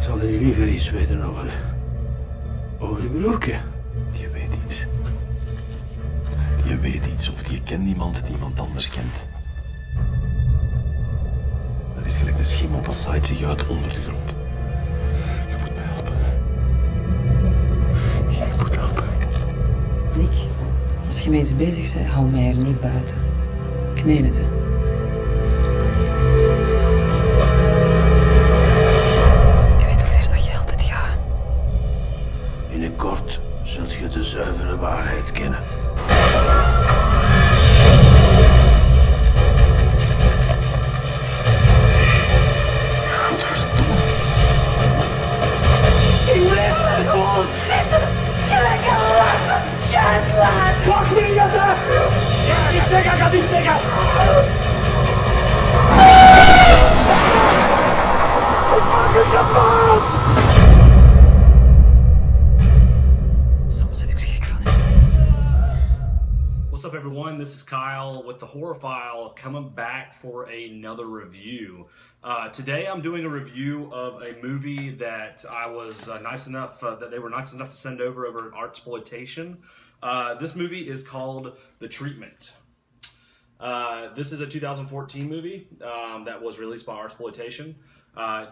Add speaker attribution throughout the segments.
Speaker 1: Zouden jullie liever iets weten over die broertje?
Speaker 2: Die weet iets. Die weet iets of die kent iemand die iemand anders kent. Er is gelijk een schim op een site zich uit onder de grond. Je moet mij helpen. Je moet helpen.
Speaker 3: Nick, als je met iets bezig bent, hou mij er niet buiten. Ik meen het, hè. Ik weet hoe ver dat je altijd gaat.
Speaker 1: Binnenkort zult je de zuivere waarheid kennen.
Speaker 4: Ik blijf er gewoon zitten! Gelijk een laatste scheidlaat! Wacht niet, Jette! Ik zeg, ik ga niet zeggen! Ik maak het kapot!
Speaker 3: Soms heb ik schrik van u.
Speaker 5: What's up, everyone? This is Kyle with the Horror File, coming back for another review. Today I'm doing a review of a movie that I was nice enough, that they were nice enough to send over at Artsploitation. This movie is called The Treatment. This is a 2014 movie that was released by Artsploitation.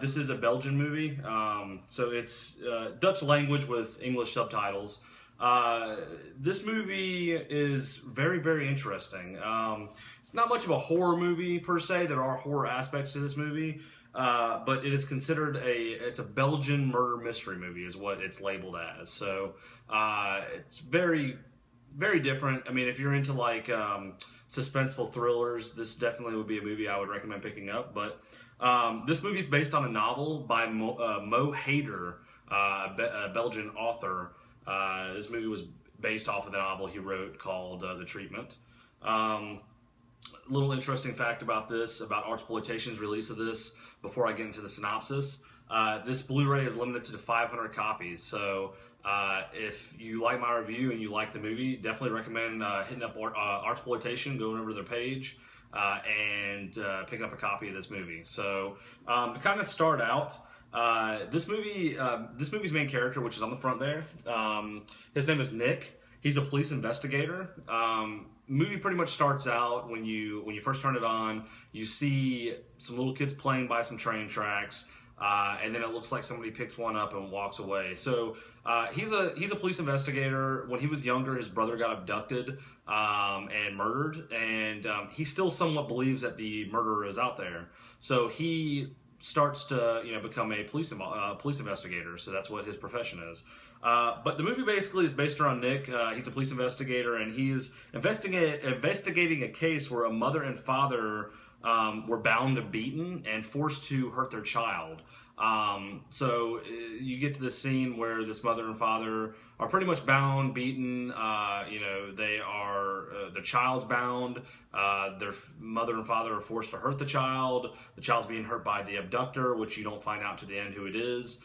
Speaker 5: This is a Belgian movie, so it's Dutch language with English subtitles. This movie is very, very interesting. It's not much of a horror movie per se. There are horror aspects to this movie, but it is considered it's a Belgian murder mystery movie is what it's labeled as. So it's very, very different. I mean, if you're into like suspenseful thrillers, this definitely would be a movie I would recommend picking up. But this movie is based on a novel by Mo Hayder, a Belgian author. This movie was based off of the novel he wrote called The Treatment. Little interesting fact about this, about Artsploitation's release of this, before I get into the synopsis. This Blu-ray is limited to 500 copies, so if you like my review and you like the movie, definitely recommend hitting up Artsploitation, going over to their page, and picking up a copy of this movie. So to kind of start out, this movie's main character, which is on the front there, his name is Nick. He's a police investigator. Movie pretty much starts out when you first turn it on. You see some little kids playing by some train tracks, and then it looks like somebody picks one up and walks away. So he's a police investigator. When he was younger, his brother got abducted and murdered, and he still somewhat believes that the murderer is out there. So he starts to become a police investigator. So that's what his profession is. But the movie basically is based around Nick. He's a police investigator, and he's investigating a case where a mother and father were bound and beaten and forced to hurt their child. So you get to this scene where this mother and father are pretty much bound, beaten. They are the child's bound. Their mother and father are forced to hurt the child. The child's being hurt by the abductor, which you don't find out to the end who it is.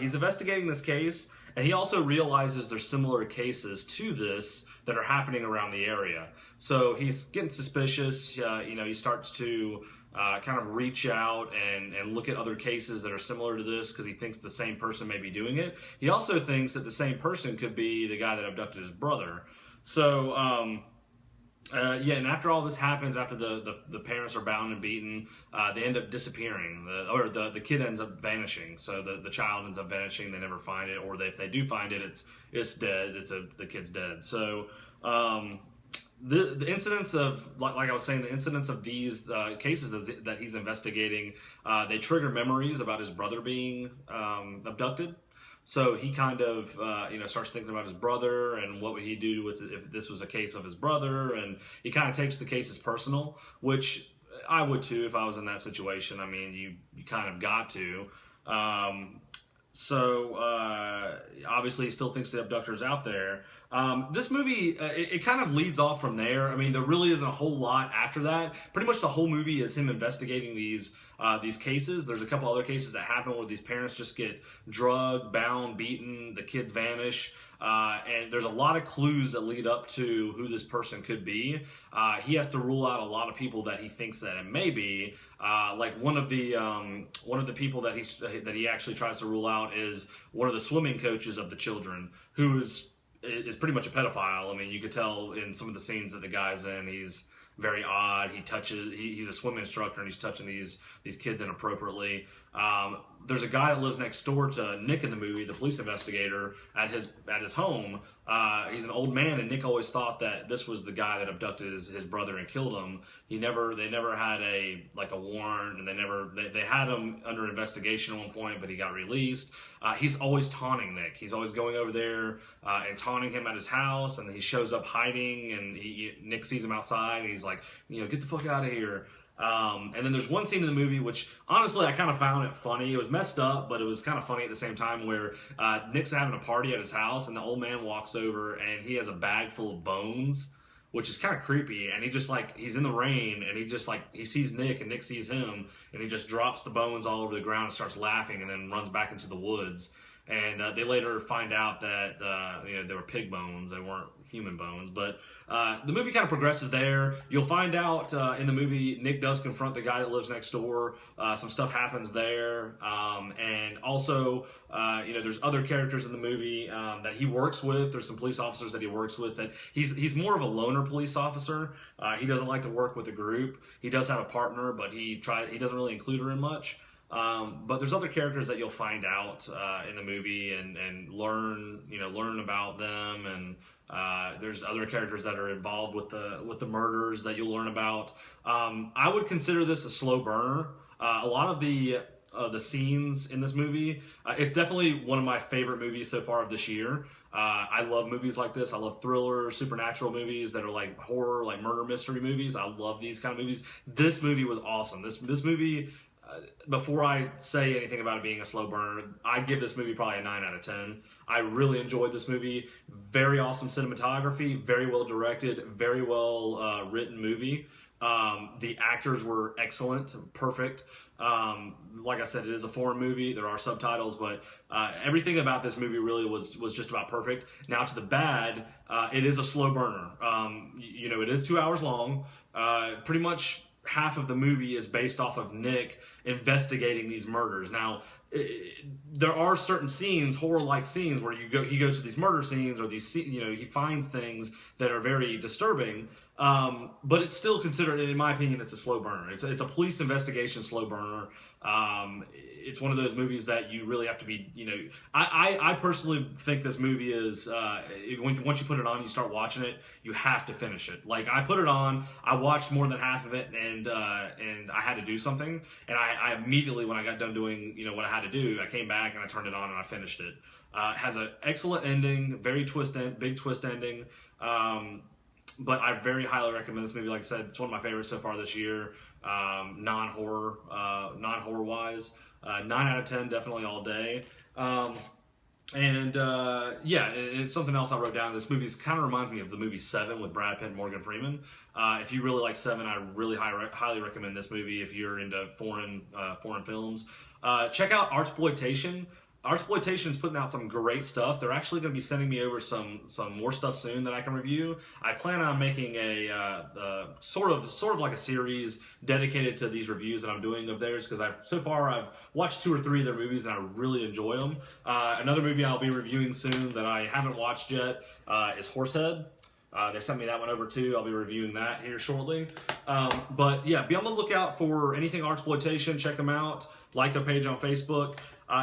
Speaker 5: He's investigating this case, and he also realizes there's similar cases to this that are happening around the area. So he's getting suspicious. He starts to kind of reach out and look at other cases that are similar to this because he thinks the same person may be doing it. He also thinks that the same person could be the guy that abducted his brother. So, and after all this happens, after the parents are bound and beaten, they end up disappearing. The kid ends up vanishing. So the child ends up vanishing. They never find it, or if they do find it, it's dead. The kid's dead. So the incidents of, like I was saying, the incidents of these cases that he's investigating, they trigger memories about his brother being abducted. So he kind of, starts thinking about his brother and what would he do if this was a case of his brother, and he kind of takes the case as personal, which I would too if I was in that situation. I mean, you kind of got to. Obviously he still thinks the abductor's out there. This movie, it kind of leads off from there. I mean, there really isn't a whole lot after that. Pretty much the whole movie is him investigating these cases. There's a couple other cases that happen where these parents just get drugged, bound, beaten, the kids vanish. And there's a lot of clues that lead up to who this person could be. He has to rule out a lot of people that he thinks that it may be. Like one of the people that he actually tries to rule out is one of the swimming coaches of the children, who is pretty much a pedophile. I mean, you could tell in some of the scenes that the guy's in, he's very odd. He's a swim instructor and he's touching these kids inappropriately. There's a guy that lives next door to Nick in the movie, the police investigator, at his home. He's an old man, and Nick always thought that this was the guy that abducted his brother and killed him. They never had a warrant, and they had him under investigation at one point, but he got released. He's always taunting Nick. He's always going over there and taunting him at his house, and he shows up hiding, and Nick sees him outside, and he's like, get the fuck out of here. And then there's one scene in the movie which, honestly, I kind of found it funny. It was messed up, but it was kind of funny at the same time, where Nick's having a party at his house, and the old man walks over, and he has a bag full of bones, which is kind of creepy. And he's in the rain, and he sees Nick, and Nick sees him, and he just drops the bones all over the ground and starts laughing, and then runs back into the woods. And they later find out that they were pig bones. They weren't human bones. But the movie kind of progresses there. You'll find out in the movie, Nick does confront the guy that lives next door. Some stuff happens there. And also, there's other characters in the movie that he works with. There's some police officers that he works with. That he's more of a loner police officer. He doesn't like to work with a group. He does have a partner, but he doesn't really include her in much. But there's other characters that you'll find out in the movie and learn about them, and there's other characters that are involved with the murders that you'll learn about. I would consider this a slow burner. A lot of the scenes in this movie, it's definitely one of my favorite movies so far of this year. I love movies like this. I love thriller, supernatural movies that are like horror, like murder mystery movies. I love these kind of movies. This movie was awesome. This movie. Before I say anything about it being a slow burner, I give this movie probably a 9 out of 10. I really enjoyed this movie. Very awesome cinematography, very well directed, very well written movie. The actors were excellent, perfect. Like I said, it is a foreign movie. There are subtitles, but everything about this movie really was just about perfect. Now to the bad, it is a slow burner. It is 2 hours long. Pretty much half of the movie is based off of Nick investigating these murders. Now, there are certain scenes, horror-like scenes, where he goes to these murder scenes, or he finds things that are very disturbing. But it's still considered, in my opinion, it's a slow burner. It's a police investigation slow burner. It's one of those movies that you really have to be, I personally think this movie is, once you put it on, you start watching it, you have to finish it. Like, I put it on, I watched more than half of it, and I had to do something, and I immediately, when I got done doing, what I had to do, I came back and I turned it on and I finished it. It has an excellent ending, big twist ending. But I very highly recommend this movie. Like I said, it's one of my favorites so far this year. Non-horror wise. 9 out of 10, definitely all day. It's something else I wrote down. This movie kind of reminds me of the movie Seven with Brad Pitt and Morgan Freeman. If you really like Seven, I really highly recommend this movie if you're into foreign films. Check out Artsploitation. Artsploitation is putting out some great stuff. They're actually going to be sending me over some more stuff soon that I can review. I plan on making a sort of like a series dedicated to these reviews that I'm doing of theirs, because I've watched 2 or 3 of their movies and I really enjoy them. Another movie I'll be reviewing soon that I haven't watched yet is Horsehead. They sent me that one over too. I'll be reviewing that here shortly. But yeah, be on the lookout for anything Artsploitation. Check them out. Like their page on Facebook.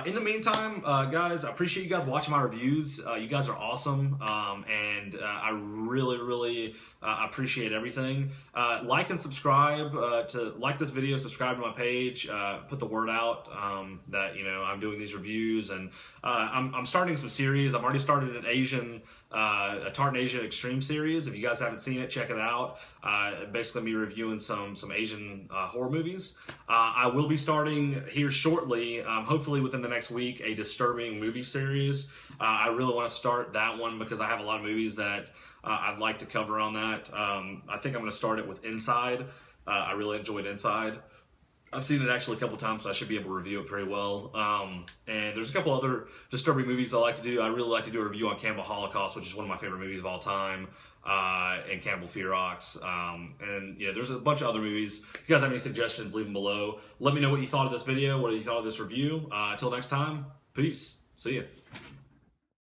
Speaker 5: In the meantime, guys, I appreciate you guys watching my reviews. You guys are awesome, and I really appreciate everything. Like and subscribe to like this video, subscribe to my page, put the word out that I'm doing these reviews, and I'm starting some series. I've already started a Tartan Asian Extreme series. If you guys haven't seen it, check it out. Basically, me reviewing some Asian horror movies. I will be starting here shortly, hopefully within the next week, a disturbing movie series. I really want to start that one because I have a lot of movies that I'd like to cover on that. I think I'm going to start it with Inside. I really enjoyed Inside. I've seen it actually a couple times, so I should be able to review it pretty well. And there's a couple other disturbing movies I like to do. I really like to do a review on Cannibal Holocaust, which is one of my favorite movies of all time, and Cannibal Ferox. And you know, there's a bunch of other movies. If you guys have any suggestions, leave them below. Let me know what you thought of this video, what you thought of this review. Until next time, peace. See ya.